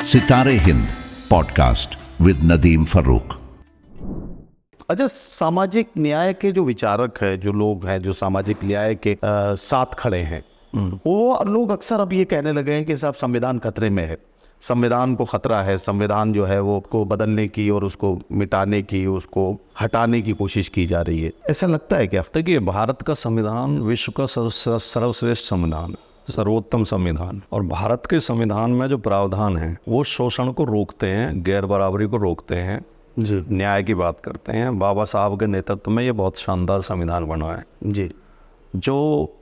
सितारे Hind podcast with Nadeem Farooq. अच्छा, सामाजिक न्याय के जो विचारक है, जो लोग हैं जो सामाजिक न्याय के साथ खड़े हैं, वो लोग अक्सर अब ये कहने लगे हैं कि साहब संविधान खतरे में है, संविधान को खतरा है, संविधान जो है वो को बदलने की और उसको मिटाने की, उसको हटाने की कोशिश की जा रही है। ऐसा लगता है क्या? देखिए, भारत का संविधान विश्व का सर्वश्रेष्ठ संविधान, सर्वोत्तम संविधान, और भारत के संविधान में जो प्रावधान हैं वो शोषण को रोकते हैं, गैर बराबरी को रोकते हैं जी न्याय की बात करते हैं। बाबा साहब के नेतृत्व में ये बहुत शानदार संविधान बना है जी, जो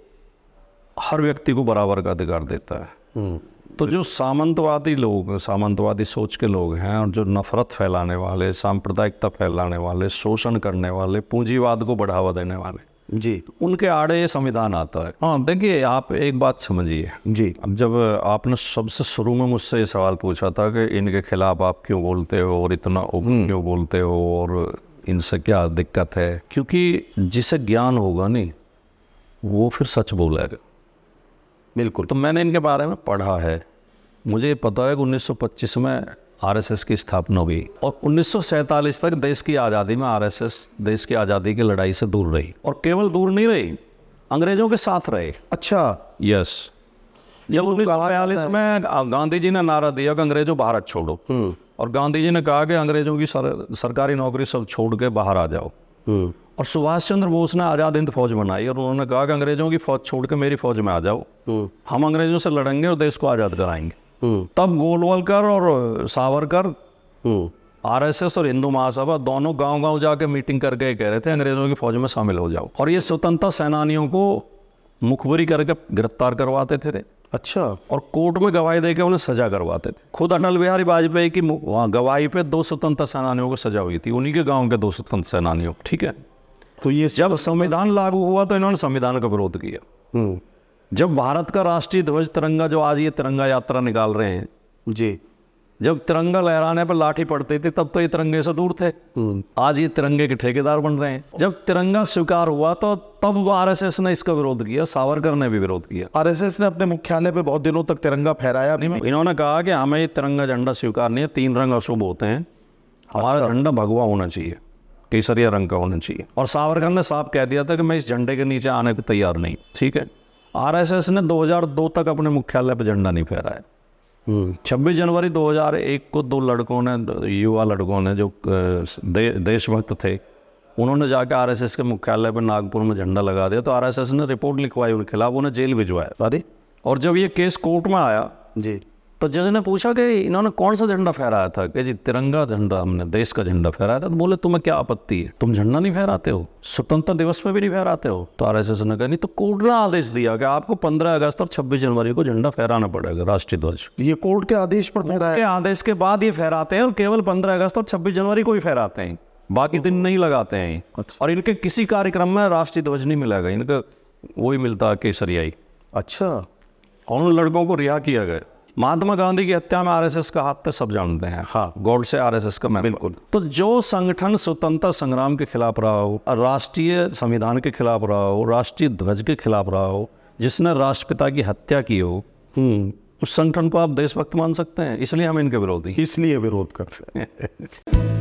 हर व्यक्ति को बराबर का अधिकार देता है। तो जो सामंतवादी लोग, सामंतवादी सोच के लोग हैं और जो नफरत फैलाने वाले, सांप्रदायिकता फैलाने वाले, शोषण करने वाले, पूंजीवाद को बढ़ावा देने वाले जी उनके आड़े ये संविधान आता है। हाँ, देखिए, आप एक बात समझिए जी। अब जब आपने सबसे शुरू में मुझसे ये सवाल पूछा था कि इनके खिलाफ आप क्यों बोलते हो और इतना क्यों बोलते हो और इनसे क्या दिक्कत है, क्योंकि जिसे ज्ञान होगा नहीं वो फिर सच बोलेगा। बिल्कुल। तो मैंने इनके बारे में पढ़ा है, मुझे पता है कि 1925 में आरएसएस की स्थापना हुई और 1947 तक देश की आज़ादी में आरएसएस देश की आज़ादी की लड़ाई से दूर रही, और केवल दूर नहीं रही, अंग्रेजों के साथ रहे। अच्छा, यस। जब 1942 में गांधी जी ने नारा दिया कि अंग्रेजों भारत छोड़ो, और गांधी जी ने कहा कि अंग्रेजों की सरकारी नौकरी सब छोड़ के बाहर आ जाओ, और सुभाष चंद्र बोस ने आज़ाद हिंद फौज बनाई और उन्होंने कहा कि अंग्रेजों की फौज छोड़ के मेरी फौज में आ जाओ, हम अंग्रेजों से लड़ेंगे और देश को आज़ाद कराएंगे। तब गोलवलकर और सावरकर, आरएसएस और हिंदू महासभा दोनों गांव-गांव जाके मीटिंग करके कह रहे थे अंग्रेजों की फौज में शामिल हो जाओ, और ये स्वतंत्रता सेनानियों को मुखबरी करके गिरफ्तार करवाते थे। अच्छा। और कोर्ट में गवाही देकर उन्हें सजा करवाते थे। खुद अटल बिहारी वाजपेयी की गवाही पे 2 स्वतंत्रता सेनानियों को सजा हुई थी, उन्हीं के गाँव के 2 स्वतंत्र सेनानियों। ठीक है, तो ये जब संविधान लागू हुआ तो इन्होंने संविधान का विरोध किया। जब भारत का राष्ट्रीय ध्वज तिरंगा, जो आज ये तिरंगा यात्रा निकाल रहे हैं जी, जब तिरंगा लहराने पर लाठी पड़ती थी तब तो ये तिरंगे से दूर थे, आज ये तिरंगे के ठेकेदार बन रहे हैं। जब तिरंगा स्वीकार हुआ तो तब आरएसएस ने इसका विरोध किया, सावरकर ने भी विरोध किया। आरएसएस ने अपने मुख्यालय पे बहुत दिनों तक तिरंगा फहराया नहीं। इन्होंने कहा कि हमें ये तिरंगा झंडा स्वीकार नहीं है, 3 रंग अशुभ होते हैं, हमारा झंडा भगवा होना चाहिए, केसरिया रंग का होना चाहिए। और सावरकर ने साफ कह दिया था कि मैं इस झंडे के नीचे आने को तैयार नहीं। ठीक है, आरएसएस ने 2002 तक अपने मुख्यालय पर झंडा नहीं फहराया। 26 जनवरी 2001 को 2 लड़कों ने, युवा लड़कों ने, जो देशभक्त थे, उन्होंने जाकर आरएसएस के मुख्यालय पर नागपुर में झंडा लगा दिया, तो आरएसएस ने रिपोर्ट लिखवाई उनके खिलाफ, उन्हें जेल भिजवाया। अरे, और जब ये केस कोर्ट में आया जी, तो जज ने पूछा कि इन्होंने कौन सा झंडा फहराया था, कि जी तिरंगा झंडा, हमने देश का झंडा फहराया था। तो बोले तुम्हें क्या आपत्ति है, तुम झंडा नहीं फहराते हो, स्वतंत्रता दिवस पे भी नहीं फहराते हो। तो आरएसएस ने कहा नहीं, तो कोर्ट ने आदेश दिया कि आपको 15 अगस्त और 26 जनवरी को झंडा फहराना पड़ेगा, राष्ट्रीय ध्वज। ये कोर्ट के आदेश पर फहराया? के आदेश के बाद ये फहराते हैं, और केवल 15 अगस्त और 26 जनवरी को ही फहराते हैं, बाकी दिन नहीं लगाते हैं। अच्छा। और इनके किसी कार्यक्रम में राष्ट्रीय ध्वज नहीं मिलेगा, इनका वही मिलता है, केसरियाई। अच्छा। और उन लड़कों को रिहा किया गया। महात्मा गांधी की हत्या में आरएसएस का हाथ तो सब जानते हैं। हाँ, गॉडसे आरएसएस का मेंबर। बिल्कुल। तो जो संगठन स्वतंत्रता संग्राम के खिलाफ रहा हो, राष्ट्रीय संविधान के खिलाफ रहा हो, राष्ट्रीय ध्वज के खिलाफ रहा हो, जिसने राष्ट्रपिता की हत्या की हो, उस संगठन को आप देशभक्त मान सकते हैं? इसलिए हम इनके विरोधी, इसलिए विरोध कर रहे हैं।